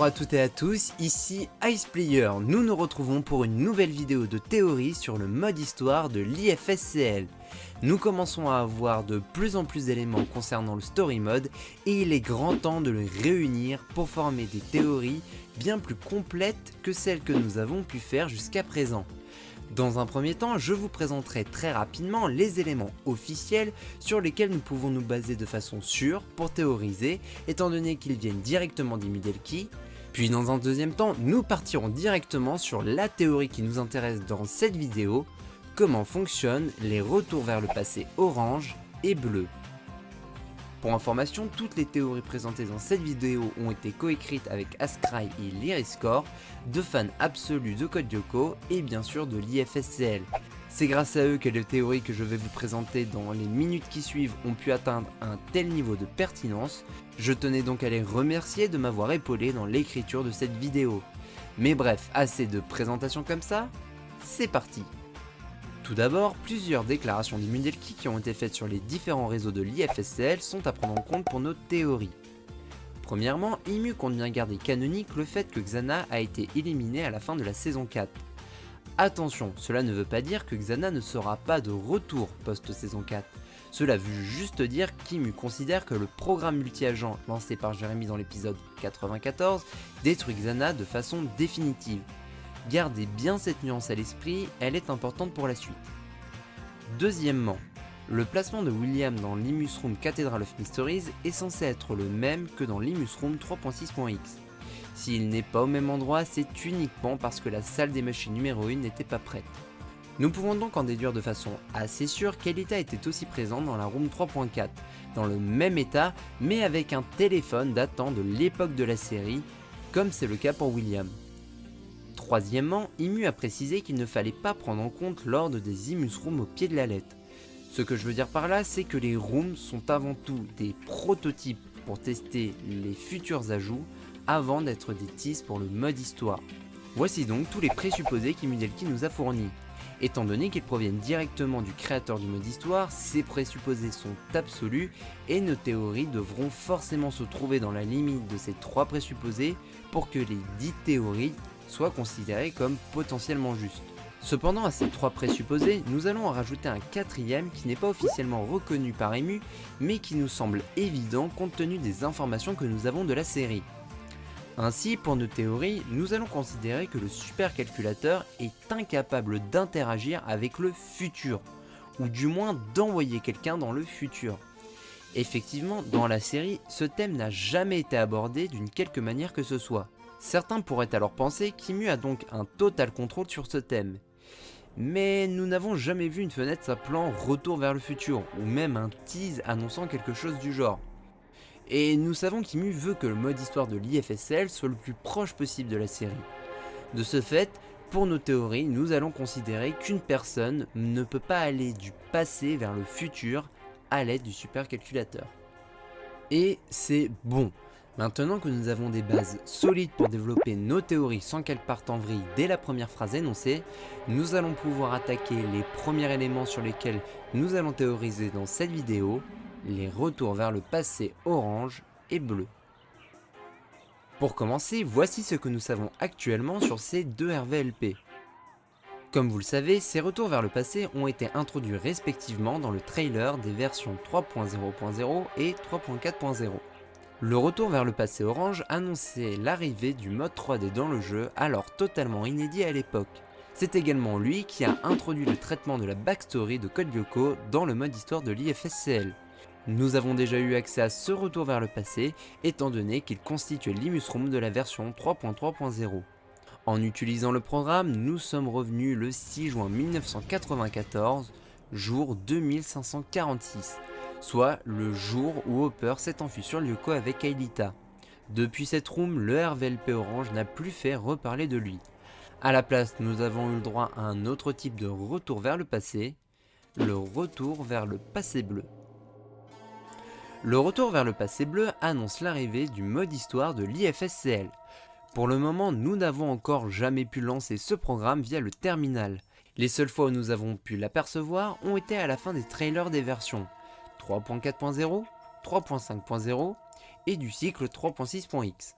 Bonjour à toutes et à tous, ici IcePlayer. Nous nous retrouvons pour une nouvelle vidéo de théorie sur le mode histoire de l'IFSCL. Nous commençons à avoir de plus en plus d'éléments concernant le story mode et il est grand temps de les réunir pour former des théories bien plus complètes que celles que nous avons pu faire jusqu'à présent. Dans un premier temps, je vous présenterai très rapidement les éléments officiels sur lesquels nous pouvons nous baser de façon sûre pour théoriser, étant donné qu'ils viennent directement d'Imidelki. Puis dans un deuxième temps, nous partirons directement sur la théorie qui nous intéresse dans cette vidéo, comment fonctionnent les retours vers le passé orange et bleu. Pour information, toutes les théories présentées dans cette vidéo ont été coécrites avec Ascry et Lyriscore, deux fans absolus de Code Lyoko et bien sûr de l'IFSCL. C'est grâce à eux que les théories que je vais vous présenter dans les minutes qui suivent ont pu atteindre un tel niveau de pertinence. Je tenais donc à les remercier de m'avoir épaulé dans l'écriture de cette vidéo. Mais bref, assez de présentations comme ça, c'est parti. Tout d'abord, plusieurs déclarations d'Imidelki qui ont été faites sur les différents réseaux de l'IFSCL sont à prendre en compte pour nos théories. Premièrement, Imu compte bien garder canonique le fait que Xana a été éliminé à la fin de la saison 4. Attention, cela ne veut pas dire que Xana ne sera pas de retour post-saison 4. Cela veut juste dire qu'Imu considère que le programme multi-agent lancé par Jérémy dans l'épisode 94 détruit Xana de façon définitive. Gardez bien cette nuance à l'esprit, elle est importante pour la suite. Deuxièmement, le placement de William dans l'Imus Room Cathedral of Mysteries est censé être le même que dans l'Imus Room 3.6.x. S'il n'est pas au même endroit, c'est uniquement parce que la salle des machines numéro 1 n'était pas prête. Nous pouvons donc en déduire de façon assez sûre qu'Elita était aussi présente dans la Room 3.4, dans le même état, mais avec un téléphone datant de l'époque de la série, comme c'est le cas pour William. Troisièmement, Imu a précisé qu'il ne fallait pas prendre en compte l'ordre des Imus Rooms au pied de la lettre. Ce que je veux dire par là, c'est que les rooms sont avant tout des prototypes pour tester les futurs ajouts avant d'être des teases pour le mode histoire. Voici donc tous les présupposés qu'Imidelki nous a fournis. Étant donné qu'ils proviennent directement du créateur du mode histoire, ces présupposés sont absolus et nos théories devront forcément se trouver dans la limite de ces trois présupposés pour que les dites théories soient considérées comme potentiellement justes. Cependant, à ces trois présupposés, nous allons en rajouter un quatrième qui n'est pas officiellement reconnu par Imu, mais qui nous semble évident compte tenu des informations que nous avons de la série. Ainsi, pour nos théories, nous allons considérer que le supercalculateur est incapable d'interagir avec le futur, ou du moins d'envoyer quelqu'un dans le futur. Effectivement, dans la série, ce thème n'a jamais été abordé d'une quelque manière que ce soit. Certains pourraient alors penser qu'Imu a donc un total contrôle sur ce thème. Mais nous n'avons jamais vu une fenêtre s'appelant Retour vers le futur, ou même un tease annonçant quelque chose du genre. Et nous savons qu'Imu veut que le mode histoire de l'IFSCL soit le plus proche possible de la série. De ce fait, pour nos théories, nous allons considérer qu'une personne ne peut pas aller du passé vers le futur à l'aide du supercalculateur. Et c'est bon. Maintenant que nous avons des bases solides pour développer nos théories sans qu'elles partent en vrille dès la première phrase énoncée, nous allons pouvoir attaquer les premiers éléments sur lesquels nous allons théoriser dans cette vidéo, les retours vers le passé orange et bleu. Pour commencer, voici ce que nous savons actuellement sur ces deux RVLP. Comme vous le savez, ces retours vers le passé ont été introduits respectivement dans le trailer des versions 3.0.0 et 3.4.0. Le retour vers le passé orange annonçait l'arrivée du mode 3D dans le jeu, alors totalement inédit à l'époque. C'est également lui qui a introduit le traitement de la backstory de Code Lyoko dans le mode histoire de l'IFSCL. Nous avons déjà eu accès à ce retour vers le passé, étant donné qu'il constituait l'Imus Room de la version 3.3.0. En utilisant le programme, nous sommes revenus le 6 juin 1994, jour 2546. Soit le jour où Hopper s'est enfui sur Lyoko avec Aelita. Depuis cette room, le RVLP orange n'a plus fait reparler de lui. A la place, nous avons eu le droit à un autre type de retour vers le passé, le retour vers le passé bleu. Le retour vers le passé bleu annonce l'arrivée du mode histoire de l'IFSCL. Pour le moment, nous n'avons encore jamais pu lancer ce programme via le terminal. Les seules fois où nous avons pu l'apercevoir ont été à la fin des trailers des versions 3.4.0, 3.5.0 et du cycle 3.6.x.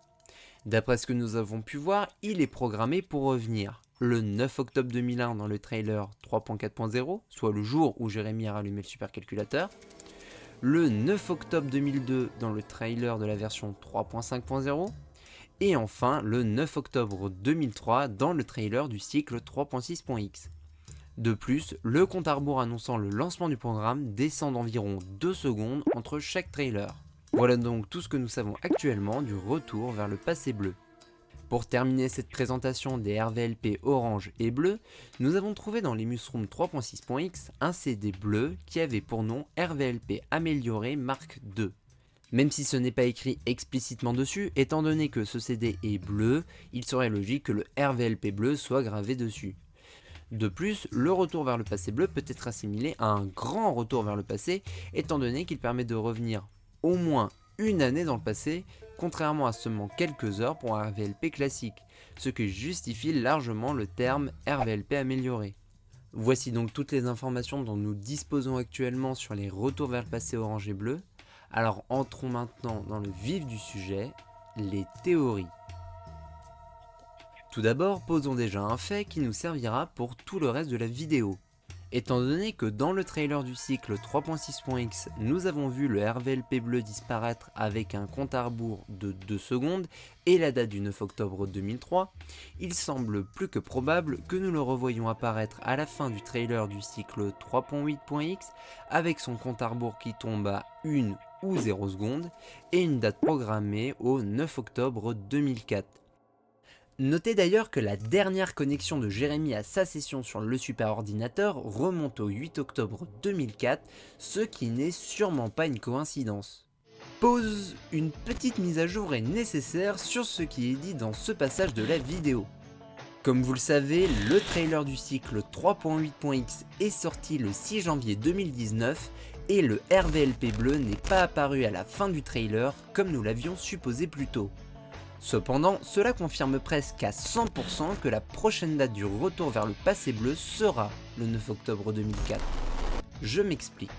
D'après ce que nous avons pu voir, il est programmé pour revenir le 9 octobre 2001 dans le trailer 3.4.0, soit le jour où Jérémy a rallumé le supercalculateur, le 9 octobre 2002 dans le trailer de la version 3.5.0, et enfin le 9 octobre 2003 dans le trailer du cycle 3.6.x. De plus, le compte à rebours annonçant le lancement du programme descend d'environ 2 secondes entre chaque trailer. Voilà donc tout ce que nous savons actuellement du retour vers le passé bleu. Pour terminer cette présentation des RVLP orange et bleu, nous avons trouvé dans les Musroom 3.6.x un CD bleu qui avait pour nom RVLP amélioré Mark II. Même si ce n'est pas écrit explicitement dessus, étant donné que ce CD est bleu, il serait logique que le RVLP bleu soit gravé dessus. De plus, le retour vers le passé bleu peut être assimilé à un grand retour vers le passé, étant donné qu'il permet de revenir au moins une année dans le passé, contrairement à seulement quelques heures pour un RVLP classique, ce qui justifie largement le terme RVLP amélioré. Voici donc toutes les informations dont nous disposons actuellement sur les retours vers le passé orange et bleu. Alors entrons maintenant dans le vif du sujet, les théories. Tout d'abord, posons déjà un fait qui nous servira pour tout le reste de la vidéo. Étant donné que dans le trailer du cycle 3.6.x, nous avons vu le RVLP bleu disparaître avec un compte à rebours de 2 secondes et la date du 9 octobre 2003, il semble plus que probable que nous le revoyions apparaître à la fin du trailer du cycle 3.8.x avec son compte à rebours qui tombe à 1 ou 0 secondes et une date programmée au 9 octobre 2004. Notez d'ailleurs que la dernière connexion de Jérémy à sa session sur le superordinateur remonte au 8 octobre 2004, ce qui n'est sûrement pas une coïncidence. Pause, une petite mise à jour est nécessaire sur ce qui est dit dans ce passage de la vidéo. Comme vous le savez, le trailer du cycle 3.8.x est sorti le 6 janvier 2019 et le RVLP bleu n'est pas apparu à la fin du trailer comme nous l'avions supposé plus tôt. Cependant, cela confirme presque à 100% que la prochaine date du retour vers le passé bleu sera le 9 octobre 2004. Je m'explique.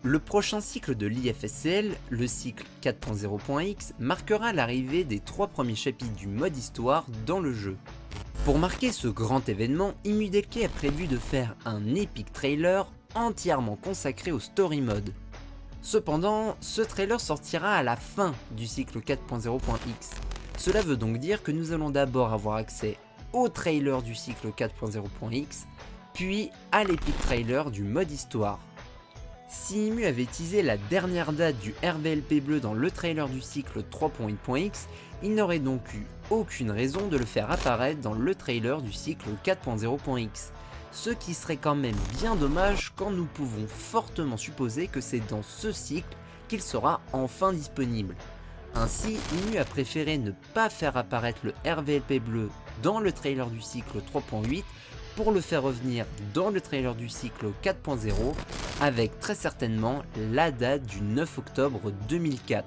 Le prochain cycle de l'IFSCL, le cycle 4.0.x, marquera l'arrivée des 3 premiers chapitres du mode histoire dans le jeu. Pour marquer ce grand événement, Imudelke a prévu de faire un épique trailer entièrement consacré au story mode. Cependant, ce trailer sortira à la fin du cycle 4.0.x. Cela veut donc dire que nous allons d'abord avoir accès au trailer du cycle 4.0.x, puis à l'épique trailer du mode histoire. Si Imu avait teasé la dernière date du RVLP bleu dans le trailer du cycle 3.8.x, il n'aurait donc eu aucune raison de le faire apparaître dans le trailer du cycle 4.0.x. Ce qui serait quand même bien dommage quand nous pouvons fortement supposer que c'est dans ce cycle qu'il sera enfin disponible. Ainsi, Imu a préféré ne pas faire apparaître le RVLP bleu dans le trailer du cycle 3.8 pour le faire revenir dans le trailer du cycle 4.0 avec très certainement la date du 9 octobre 2004.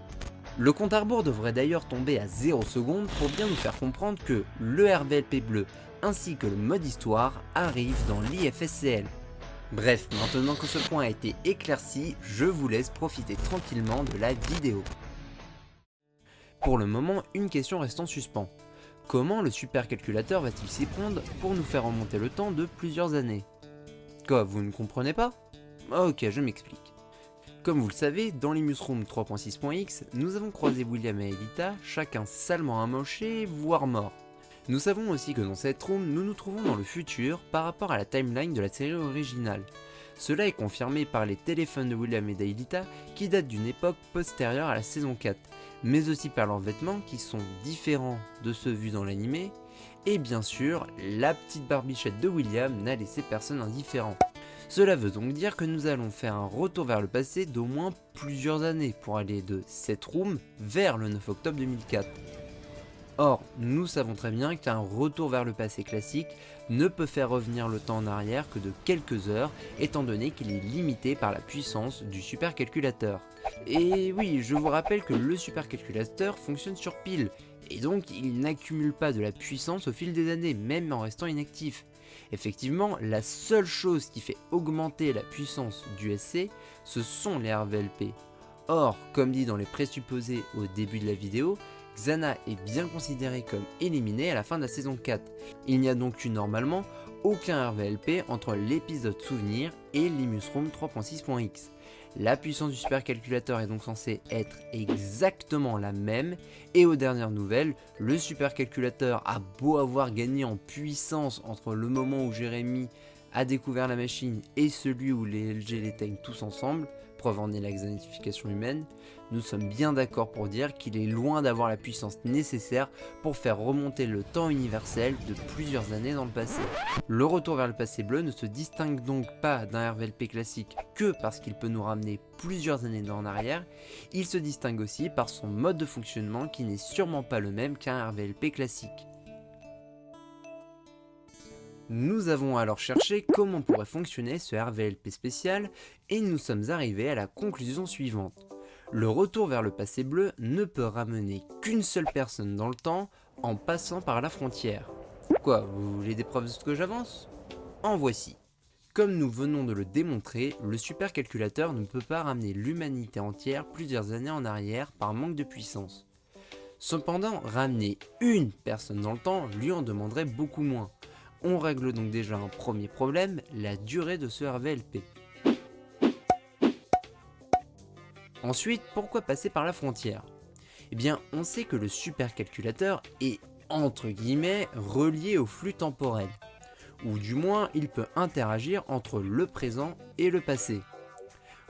Le compte à rebours devrait d'ailleurs tomber à 0 secondes pour bien nous faire comprendre que le RVLP bleu ainsi que le mode histoire arrivent dans l'IFSCL. Bref, maintenant que ce point a été éclairci, je vous laisse profiter tranquillement de la vidéo. Pour le moment, une question reste en suspens. Comment le supercalculateur va-t-il s'y prendre pour nous faire remonter le temps de plusieurs années? Quoi, vous ne comprenez pas? Ok, je m'explique. Comme vous le savez, dans les Musroom 3.6.x, nous avons croisé William et Aelita, chacun salement amoché, voire mort. Nous savons aussi que dans cette room, nous nous trouvons dans le futur par rapport à la timeline de la série originale. Cela est confirmé par les téléphones de William et d'Aelita qui datent d'une époque postérieure à la saison 4, mais aussi par leurs vêtements qui sont différents de ceux vus dans l'animé, et bien sûr, la petite barbichette de William n'a laissé personne indifférent. Cela veut donc dire que nous allons faire un retour vers le passé d'au moins plusieurs années pour aller de cette room vers le 9 octobre 2004. Or, nous savons très bien qu'un retour vers le passé classique ne peut faire revenir le temps en arrière que de quelques heures, étant donné qu'il est limité par la puissance du supercalculateur. Et oui, je vous rappelle que le supercalculateur fonctionne sur pile, et donc il n'accumule pas de la puissance au fil des années, même en restant inactif. Effectivement, la seule chose qui fait augmenter la puissance du SC, ce sont les RVLP. Or, comme dit dans les présupposés au début de la vidéo, Xana est bien considérée comme éliminée à la fin de la saison 4. Il n'y a donc eu normalement aucun RVLP entre l'épisode Souvenir et Limus Room 3.6.x. La puissance du supercalculateur est donc censée être exactement la même, et aux dernières nouvelles, le supercalculateur a beau avoir gagné en puissance entre le moment où Jérémy a découvert la machine et celui où les LG l'éteignent tous ensemble, preuve en est la xanification humaine, nous sommes bien d'accord pour dire qu'il est loin d'avoir la puissance nécessaire pour faire remonter le temps universel de plusieurs années dans le passé. Le retour vers le passé bleu ne se distingue donc pas d'un RVLP classique que parce qu'il peut nous ramener plusieurs années en arrière, il se distingue aussi par son mode de fonctionnement qui n'est sûrement pas le même qu'un RVLP classique. Nous avons alors cherché comment pourrait fonctionner ce RVLP spécial et nous sommes arrivés à la conclusion suivante. Le retour vers le passé bleu ne peut ramener qu'une seule personne dans le temps en passant par la frontière. Quoi, vous voulez des preuves de ce que j'avance ? En voici. Comme nous venons de le démontrer, le supercalculateur ne peut pas ramener l'humanité entière plusieurs années en arrière par manque de puissance. Cependant, ramener une personne dans le temps lui en demanderait beaucoup moins. On règle donc déjà un premier problème, la durée de ce RVLP. Ensuite, pourquoi passer par la frontière ? Eh bien, on sait que le supercalculateur est, entre guillemets, relié au flux temporel. Ou du moins, il peut interagir entre le présent et le passé.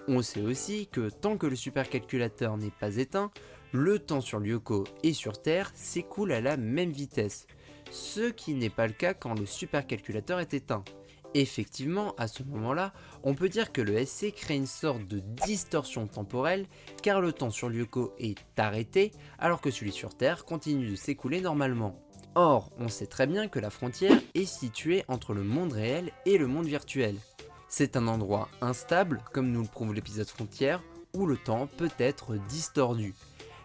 On sait aussi que tant que le supercalculateur n'est pas éteint, le temps sur Lyoko et sur Terre s'écoule à la même vitesse, ce qui n'est pas le cas quand le supercalculateur est éteint. Effectivement, à ce moment-là, on peut dire que le SC crée une sorte de distorsion temporelle car le temps sur Lyoko est arrêté alors que celui sur Terre continue de s'écouler normalement. Or, on sait très bien que la frontière est située entre le monde réel et le monde virtuel. C'est un endroit instable, comme nous le prouve l'épisode Frontière, où le temps peut être distordu.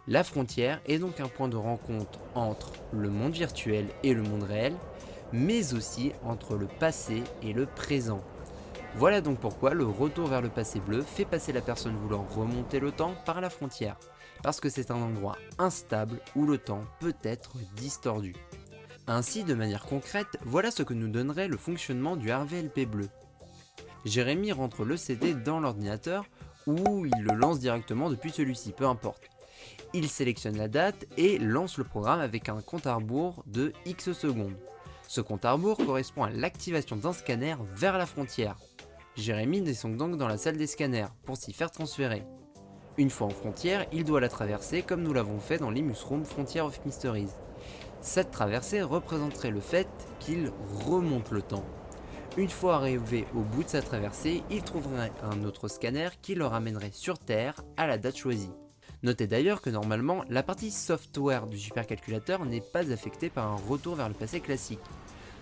La frontière est donc un point de rencontre entre le monde virtuel et le monde réel, mais aussi entre le passé et le présent. Voilà donc pourquoi le retour vers le passé bleu fait passer la personne voulant remonter le temps par la frontière, parce que c'est un endroit instable où le temps peut être distordu. Ainsi, de manière concrète, voilà ce que nous donnerait le fonctionnement du RVLP bleu. Jérémy rentre le CD dans l'ordinateur ou il le lance directement depuis celui-ci, peu importe. Il sélectionne la date et lance le programme avec un compte à rebours de X secondes. Ce compte à rebours correspond à l'activation d'un scanner vers la frontière. Jérémy descend donc dans la salle des scanners pour s'y faire transférer. Une fois en frontière, il doit la traverser comme nous l'avons fait dans Limus Room Frontier of Mysteries. Cette traversée représenterait le fait qu'il remonte le temps. Une fois arrivé au bout de sa traversée, il trouverait un autre scanner qui le ramènerait sur Terre à la date choisie. Notez d'ailleurs que normalement, la partie software du supercalculateur n'est pas affectée par un retour vers le passé classique.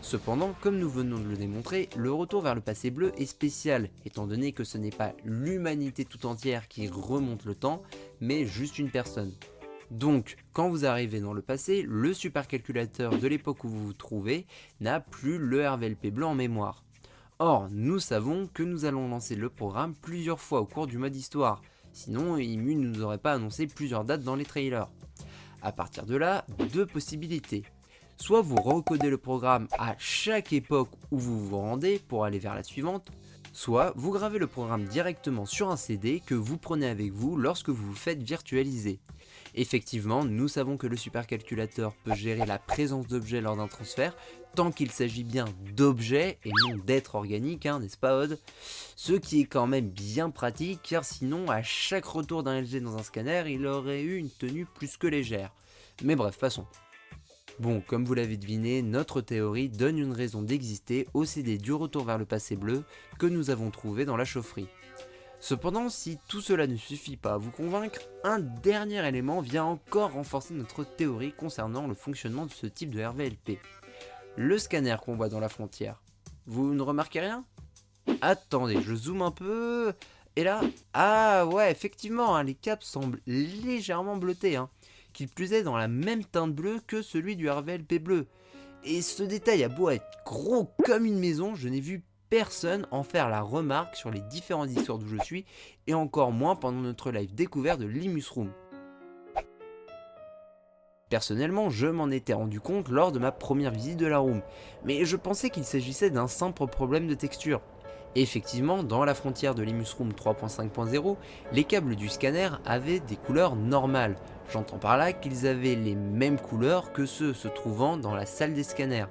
Cependant, comme nous venons de le démontrer, le retour vers le passé bleu est spécial, étant donné que ce n'est pas l'humanité tout entière qui remonte le temps, mais juste une personne. Donc, quand vous arrivez dans le passé, le supercalculateur de l'époque où vous vous trouvez n'a plus le RVLP bleu en mémoire. Or, nous savons que nous allons lancer le programme plusieurs fois au cours du mode histoire, sinon Imu ne nous aurait pas annoncé plusieurs dates dans les trailers. A partir de là, deux possibilités. Soit vous recodez le programme à chaque époque où vous vous rendez pour aller vers la suivante, soit vous gravez le programme directement sur un CD que vous prenez avec vous lorsque vous vous faites virtualiser. Effectivement, nous savons que le supercalculateur peut gérer la présence d'objets lors d'un transfert, tant qu'il s'agit bien d'objets et non d'êtres organiques, n'est-ce pas Odd ? Ce qui est quand même bien pratique, car sinon, à chaque retour d'un LG dans un scanner, il aurait eu une tenue plus que légère. Mais bref, passons. Bon, comme vous l'avez deviné, notre théorie donne une raison d'exister au CD du retour vers le passé bleu que nous avons trouvé dans la chaufferie. Cependant, si tout cela ne suffit pas à vous convaincre, un dernier élément vient encore renforcer notre théorie concernant le fonctionnement de ce type de RVLP. Le scanner qu'on voit dans la frontière. Vous ne remarquez rien ? Attendez, je zoome un peu... Et là... Ah ouais, effectivement, les caps semblent légèrement bleutés. Qui plus est dans la même teinte bleue que celui du RVLP bleu. Et ce détail a beau être gros comme une maison, je n'ai vu personne en faire la remarque sur les différentes histoires d'où je suis, et encore moins pendant notre live découvert de Limus Room. Personnellement, je m'en étais rendu compte lors de ma première visite de la room, mais je pensais qu'il s'agissait d'un simple problème de texture. Effectivement, dans la frontière de l'Emus Room 3.5.0, les câbles du scanner avaient des couleurs normales. J'entends par là qu'ils avaient les mêmes couleurs que ceux se trouvant dans la salle des scanners.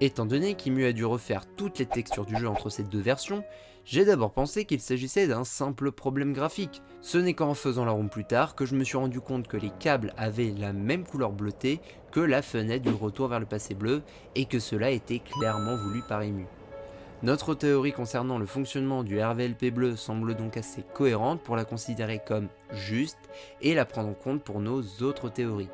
Étant donné qu'Emu a dû refaire toutes les textures du jeu entre ces deux versions, j'ai d'abord pensé qu'il s'agissait d'un simple problème graphique. Ce n'est qu'en faisant la room plus tard que je me suis rendu compte que les câbles avaient la même couleur bleutée que la fenêtre du retour vers le passé bleu et que cela était clairement voulu par Emu. Notre théorie concernant le fonctionnement du RVLP bleu semble donc assez cohérente pour la considérer comme juste et la prendre en compte pour nos autres théories.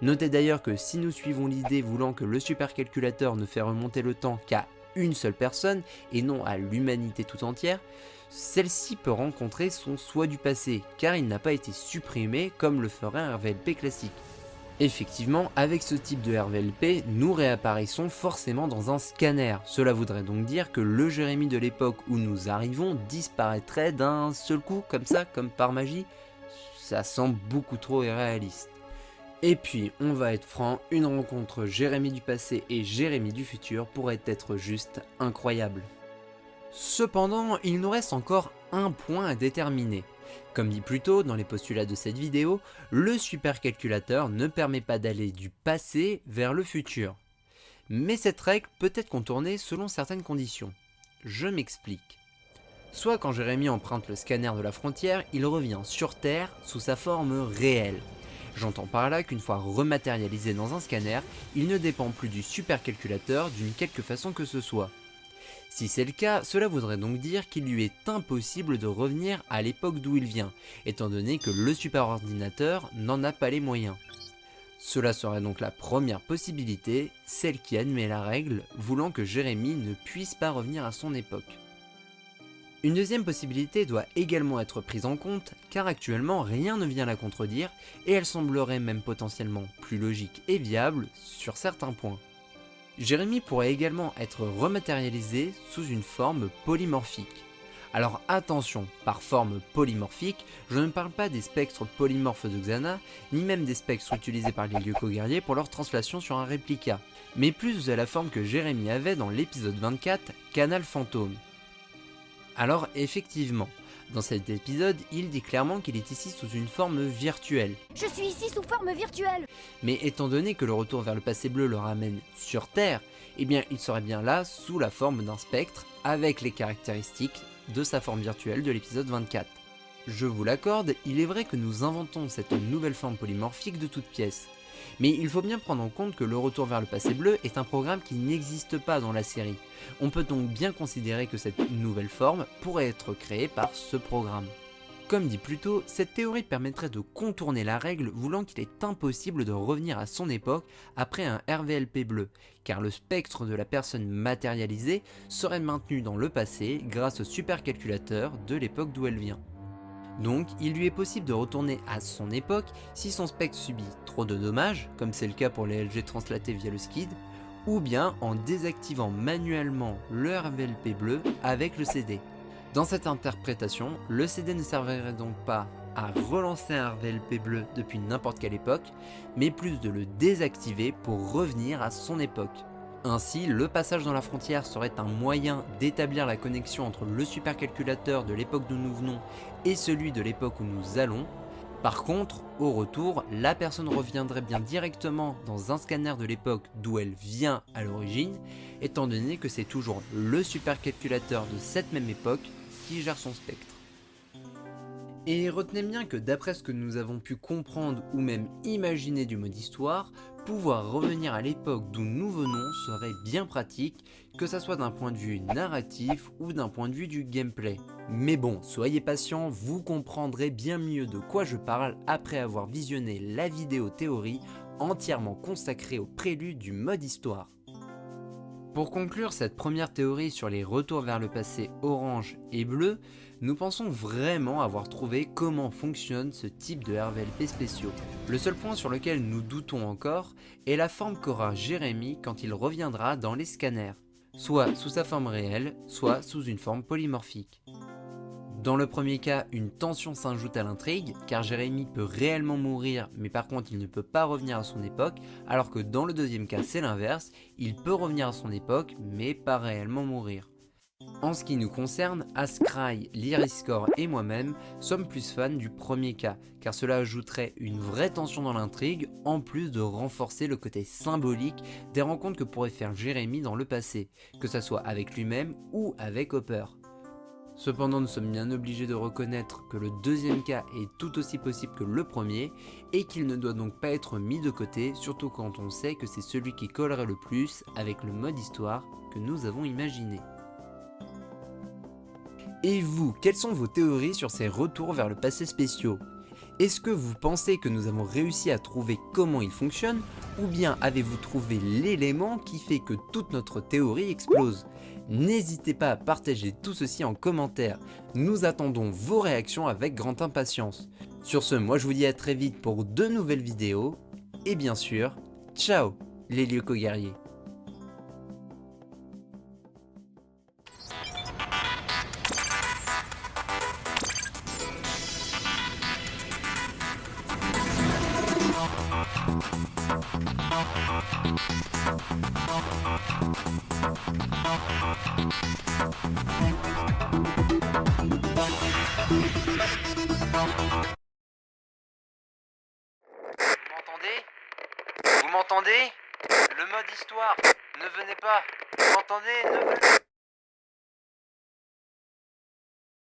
Notez d'ailleurs que si nous suivons l'idée voulant que le supercalculateur ne fait remonter le temps qu'à une seule personne et non à l'humanité tout entière, celle-ci peut rencontrer son soi du passé car il n'a pas été supprimé comme le ferait un RVLP classique. Effectivement, avec ce type de RVLP, nous réapparaissons forcément dans un scanner. Cela voudrait donc dire que le Jérémy de l'époque où nous arrivons disparaîtrait d'un seul coup, comme ça, comme par magie. Ça semble beaucoup trop irréaliste. Et puis, on va être franc, une rencontre Jérémy du passé et Jérémy du futur pourrait être juste incroyable. Cependant, il nous reste encore un point à déterminer. Comme dit plus tôt dans les postulats de cette vidéo, le supercalculateur ne permet pas d'aller du passé vers le futur. Mais cette règle peut être contournée selon certaines conditions. Je m'explique. Soit quand Jérémy emprunte le scanner de la frontière, il revient sur Terre sous sa forme réelle. J'entends par là qu'une fois rematérialisé dans un scanner, il ne dépend plus du supercalculateur d'une quelque façon que ce soit. Si c'est le cas, cela voudrait donc dire qu'il lui est impossible de revenir à l'époque d'où il vient, étant donné que le superordinateur n'en a pas les moyens. Cela serait donc la première possibilité, celle qui admet la règle, voulant que Jérémy ne puisse pas revenir à son époque. Une deuxième possibilité doit également être prise en compte, car actuellement rien ne vient la contredire, et elle semblerait même potentiellement plus logique et viable sur certains points. Jérémy pourrait également être rematérialisé sous une forme polymorphique. Alors attention, par forme polymorphique, je ne parle pas des spectres polymorphes de Xana, ni même des spectres utilisés par les Lyoko guerriers pour leur translation sur un réplica, mais plus de la forme que Jérémy avait dans l'épisode 24, Canal Fantôme. Alors effectivement, dans cet épisode, il dit clairement qu'il est ici sous une forme virtuelle. Je suis ici sous forme virtuelle. Mais étant donné que le retour vers le passé bleu le ramène sur Terre, eh bien il serait bien là sous la forme d'un spectre avec les caractéristiques de sa forme virtuelle de l'épisode 24. Je vous l'accorde, il est vrai que nous inventons cette nouvelle forme polymorphique de toutes pièces. Mais il faut bien prendre en compte que le retour vers le passé bleu est un programme qui n'existe pas dans la série. On peut donc bien considérer que cette nouvelle forme pourrait être créée par ce programme. Comme dit plus tôt, cette théorie permettrait de contourner la règle voulant qu'il est impossible de revenir à son époque après un RVLP bleu, car le spectre de la personne matérialisée serait maintenu dans le passé grâce au supercalculateur de l'époque d'où elle vient. Donc, il lui est possible de retourner à son époque si son spectre subit trop de dommages, comme c'est le cas pour les LG translatés via le SKID, ou bien en désactivant manuellement le RVLP bleu avec le CD. Dans cette interprétation, le CD ne servirait donc pas à relancer un RVLP bleu depuis n'importe quelle époque, mais plus de le désactiver pour revenir à son époque. Ainsi, le passage dans la frontière serait un moyen d'établir la connexion entre le supercalculateur de l'époque d'où nous venons et celui de l'époque où nous allons. Par contre, au retour, la personne reviendrait bien directement dans un scanner de l'époque d'où elle vient à l'origine, étant donné que c'est toujours le supercalculateur de cette même époque qui gère son spectre. Et retenez bien que d'après ce que nous avons pu comprendre ou même imaginer du mode histoire, pouvoir revenir à l'époque d'où nous venons serait bien pratique, que ça soit d'un point de vue narratif ou d'un point de vue du gameplay. Mais bon, soyez patients, vous comprendrez bien mieux de quoi je parle après avoir visionné la vidéo théorie entièrement consacrée au prélude du mode histoire. Pour conclure cette première théorie sur les retours vers le passé orange et bleu, nous pensons vraiment avoir trouvé comment fonctionne ce type de RVLP spéciaux. Le seul point sur lequel nous doutons encore est la forme qu'aura Jérémy quand il reviendra dans les scanners, soit sous sa forme réelle, soit sous une forme polymorphique. Dans le premier cas, une tension s'ajoute à l'intrigue, car Jérémy peut réellement mourir, mais par contre il ne peut pas revenir à son époque, alors que dans le deuxième cas c'est l'inverse, il peut revenir à son époque, mais pas réellement mourir. En ce qui nous concerne, Ascry, Lyriscore et moi-même sommes plus fans du premier cas, car cela ajouterait une vraie tension dans l'intrigue, en plus de renforcer le côté symbolique des rencontres que pourrait faire Jérémy dans le passé, que ce soit avec lui-même ou avec Hopper. Cependant, nous sommes bien obligés de reconnaître que le deuxième cas est tout aussi possible que le premier, et qu'il ne doit donc pas être mis de côté, surtout quand on sait que c'est celui qui collerait le plus avec le mode histoire que nous avons imaginé. Et vous, quelles sont vos théories sur ces retours vers le passé spéciaux? Est-ce que vous pensez que nous avons réussi à trouver comment ils fonctionnent, ou bien avez-vous trouvé l'élément qui fait que toute notre théorie explose? N'hésitez pas à partager tout ceci en commentaire, nous attendons vos réactions avec grande impatience. Sur ce, moi je vous dis à très vite pour de nouvelles vidéos, et bien sûr, ciao les Lyoko guerriers. Vous m'entendez? Le mode histoire, ne venez pas. Vous m'entendez? Ne venez pas.